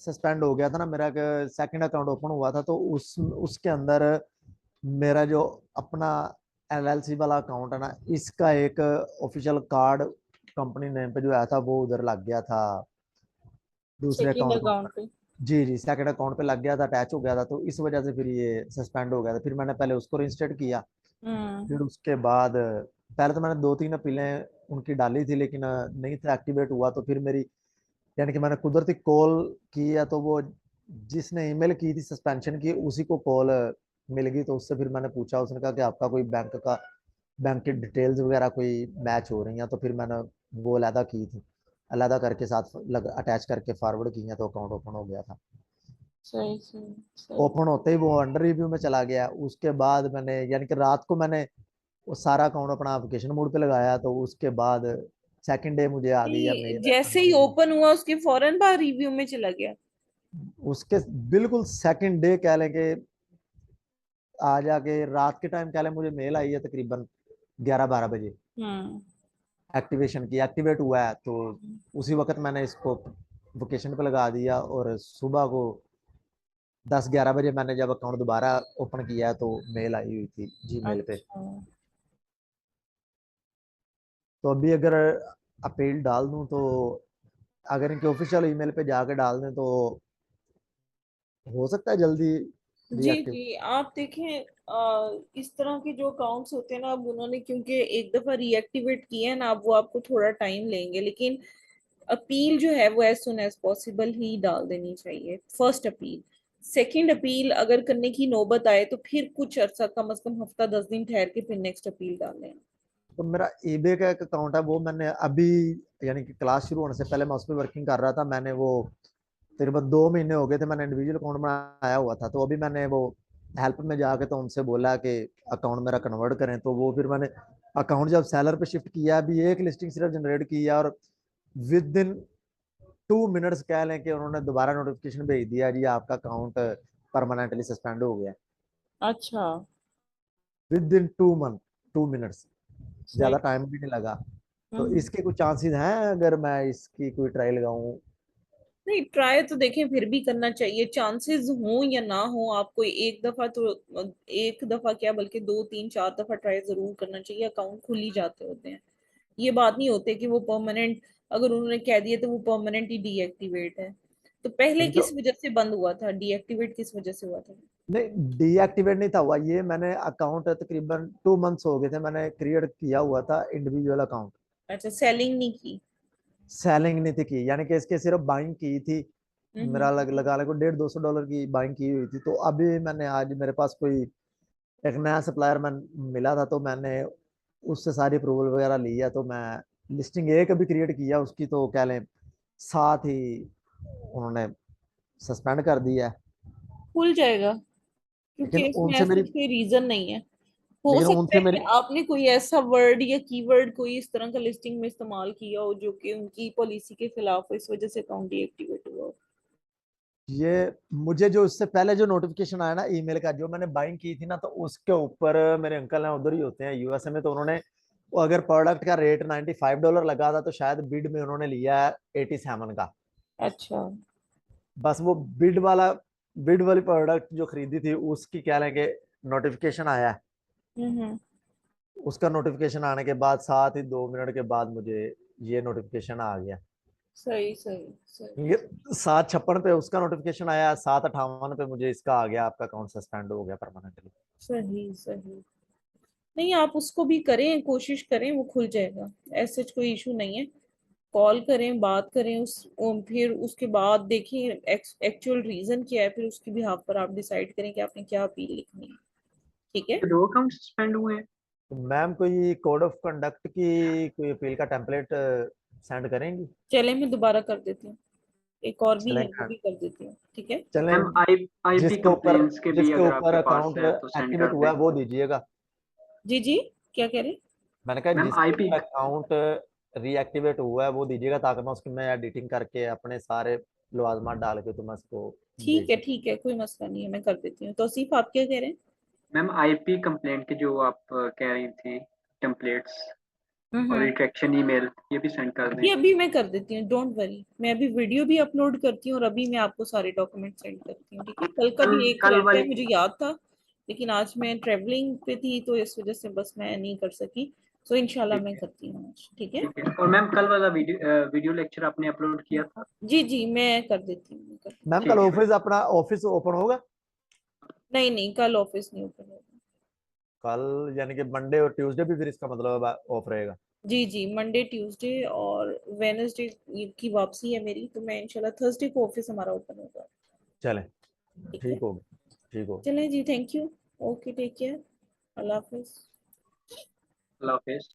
सस्पेंड हो गया था ना मेरा, सेकंड अकाउंट ओपन हुआ था, तो उसके अंदर मेरा जो अपना एलएलसी वाला अकाउंट है ना, इसका एक ऑफिशियल कार्ड कंपनी नेम पे जो आया था वो उधर लग गया था, दूसरे सेकंड अकाउंट अकाउंट पर। पे? जी जी, सेकंड अकाउंट पे लग गया था, अटैच हो गया था, तो इस वजह से फिर ये सस्पेंड हो गया था। फिर मैंने पहले उसको रजिस्टर्ड किया, हम्म। फिर उसके बाद पहले तो मैंने 2-3 अपीलें उनकी डाली थी, लेकिन नहीं था एक्टिवेट हुआ। तो फिर मेरी यानी कि मैंने कुदरती कॉल की है, तो वो जिसने ईमेल की थी सस्पेंशन की, उसी को कॉल मिल गई। तो उससे फिर मैंने पूछा, उसने कहा कि आपका कोई बैंक की डिटेल्स वगैरह कोई मैच हो रही हैं। तो फिर मैंने वो अलहदा की थी, अलहदा करके साथ अटैच करके फॉरवर्ड की हैं, तो अकाउंट ओपन हो गया था। सही सही सही। ओपन होते ही वो अंडर रिव्यू में चला गया। उसके बाद मैंने यानी कि रात को मैंने वो सारा अकाउंट अपना एप्लीकेशन मोड पे लगाया, तो उसके बाद सेकंड डे मुझे आ गई है ये मेल जैसे अंडर ही रिव्यू। ओपन हुआ उसके फौरन बाद रिव्यू में चला गया। उसके बिल्कुल सेकंड डे कह लें कि आ जाके रात के टाइम कह लें, मुझे मेल आई है तकरीबन 11-12 बजे हम्म। एक्टिवेशन की, एक्टिवेट हुआ है। तो उसी वक्त मैंने इसको वोकेशन पे लगा दिया, और सुबह को 10-11 बजे मैंने जब अकाउंट दोबारा ओपन किया, तो मेल आई हुई थी जीमेल पे। अच्छा। तो अभी अगर अपील डाल दूं, तो अगर इनके ऑफिशियल ईमेल पे जाकर डाल दें, तो हो सकता है जल्दी जी डीएक्टिव। जी आप देखें, इस तरह के जो अकाउंट्स होते हैं ना, अब उन्होंने क्योंकि एक दफा रीएक्टिवेट किया है ना, अब वो आपको थोड़ा टाइम लेंगे, लेकिन अपील जो है वो एज सुन एज पॉसिबल ही डाल देनी चाहिए, फर्स्ट अपील। सेकंड अपील अगर करने की नौबत आए तो फिर कुछ अर्सा, कम से कम हफ्ता 10 दिन ठहर के फिर नेक्स्ट अपील डालें। तो मेरा ईबे का एक अकाउंट है, वो मैंने अभी यानी कि क्लास शुरू होने से पहले मैं उस पर वर्किंग कर रहा था। मैंने वो तकरीबन 2 महीने हो गए थे, मैंने इंडिविजुअल अकाउंट बनाया हुआ था। तो अभी मैंने वो हेल्प में जाके तो उनसे बोला कि अकाउंट मेरा कन्वर्ट करें। तो वो फिर मैंने अकाउंट जब सेलर पे शिफ्ट किया, अभी एक लिस्टिंग सिर्फ जनरेट की है, और विद इन 2 मिनट्स कह लें कि उन्होंने दोबारा नोटिफिकेशन भेज दिया, जी आपका अकाउंट परमानेंटली सस्पेंड हो गया। अच्छा। विद इन 2 मंथ, 2 मिनट्स, सही। ज्यादा टाइम भी नहीं लगा। तो हम्म। इसके कुछ चांसेस हैं अगर मैं इसकी कोई ट्रायल लगाऊं? नहीं, ट्राई तो देखें फिर भी करना चाहिए, चांसेस हो या ना हो, आपको एक दफा तो, एक दफा क्या बल्कि 2 3 4 दफा ट्राई जरूर करना चाहिए, अकाउंट खुल ही जाते होते हैं। ये बात नहीं होती कि वो परमानेंट, अगर उन्होंने कह दिया तो वो परमानेंट ही डीएक्टिवेट है। तो पहले नहीं तो किस वजह से बंद हुआ था, डीएक्टिवेट किस वजह से हुआ था? नहीं, डीएक्टिवेट नहीं था हुआ ये। मैंने अकाउंट तकरीबन 2 मंथ्स हो गए थे, मैंने क्रिएट किया हुआ था इंडिविजुअल अकाउंट। अच्छा, सेलिंग नहीं की। सेलिंग नहीं थी की, यानी कि इसके सिर्फ बाइंग की थी। हम्म। मेरा लगा ले को $150-200 की बाइंग की हुई थी। तो अभी मैंने आज मेरे पास कोई एक नया सप्लायर मैं मिला था, तो मैंने उससे सारी अप्रूवल वगैरह ली है। तो मैं लिस्टिंग एक अभी क्रिएट किया उसकी, तो कह लें साथ ही उन्होंने सस्पेंड कर दिया है। खुल जाएगा, लेकिन क्योंकि इसमें उनसे ऐसा मेरी कोई रीजन नहीं है। हो लेकिन सकता उनसे है कि मेरी आपने कोई ऐसा वर्ड या कीवर्ड कोई इस तरह का लिस्टिंग में इस्तेमाल किया हो जो कि उनकी पॉलिसी के खिलाफ हो, इस वजह से अकाउंट डीएक्टिवेट हुआ हो। ये मुझे जो इससे पहले जो नोटिफिकेशन आया ना ईमेल का, जो मैंने बाइंग की थी ना, तो उसके ऊपर मेरे अंकल हैं, उधर ही होते हैं यूएसए में। तो उन्होंने वो अगर प्रोडक्ट का रेट $95 लगा था, तो शायद बिड में उन्होंने लिया है 87 का। अच्छा। बस वो बिड वाली प्रोडक्ट जो खरीदी थी, उसकी कह लें कि नोटिफिकेशन आया है। हम्म। उसका नोटिफिकेशन आने के बाद साथ ही 2 मिनट के बाद मुझे ये नोटिफिकेशन आ गया। सही सही सही। ये 7:56 पे उसका नोटिफिकेशन आया, 7:58 पे मुझे इसका आ गया, आपका अकाउंट सस्पेंड हो गया परमानेंटली। सही सही। नहीं, आप उसको भी करें, कोशिश करें, वो खुल जाएगा। ऐसे कोई इशू नहीं है। कॉल करें, बात करें फिर उसके बाद देखें एक्चुअल रीजन क्या है, फिर उसकी बिहाफ पर आप डिसाइड करें कि आपने क्या अपील लिखनी है। ठीक है। 2 अकाउंट सस्पेंड हुए हैं। तो मैम कोई कोड ऑफ कंडक्ट की कोई अपील का टेम्पलेट सेंड करेंगी? चले, मैं दोबारा कर देती हूँ, एक और भी चलें है वो भी कर देती हूँ, ठीक है। मैम चलें। आईपी कंप्लेंट्स के भी जिसके अगर ऊपर आपके पास अकाउंट है तो सेंड एक्टिवेट कर हुआ दें। है वो दीजिएगा। जी जी, क्या कह रहे हैं? मैंने कहा मैम जिसके आईपी ऊपर अकाउंट रीएक्टिवेट हुआ है वो दीजिएगा, ताकि मैं उसकी मैं एडिटिंग करके अपने सारे लवाजमात डाल के तो मैं उसको भेज दूँ। ठीक है, कोई मसला नहीं है, मैं कर देती हूँ। तौसीफ, आप क्या कह रहे हैं? मैम आईपी कंप्लेंट के जो आप कह रही थी टेम्पलेट्स और हम्म। रिट्रैक्शन ईमेल, ये भी सेंड कर दें। ये अभी मैं कर देती हूँ, डोंट वरी, मैं अभी वीडियो भी अपलोड करती हूँ और अभी मैं आपको सारे डॉक्यूमेंट सेंड करती हूँ, ठीक है। कल का मैम भी एक कल रहता है, वाली मुझे याद था, लेकिन आज मैं ट्रेवलिंग पे थी तो इस वजह से बस मैं नहीं कर सकी। तो इंशाल्लाह ठीक मैं है, करती हूँ आज, ठीक है। ठीक है। और मैम कल वाला वीडियो लेक्चर आपने अपलोड किया था? जी जी, मैं कर देती हूँ, मैं कर देती मैम कल ठीक है मैम। ऑफिस ओपन होगा? हूँ। नहीं नहीं, कल ऑफिस नहीं ओपन होगा। कल यानी कि मंडे और ट्यूसडे भी फिर इसका मतलब ऑफ रहेगा? जी जी, मंडे ट्यूसडे और वेनसडे की वापसी है मेरी, तो मैं इंशाल्लाह थर्सडे को ऑफिस हमारा ओपन होगा। चले, ठीक है, ठीक होगा, ठीक होगा। चलें जी, thank you. Okay, take care, अल्लाह हाफिज। अल्लाह हाफिज।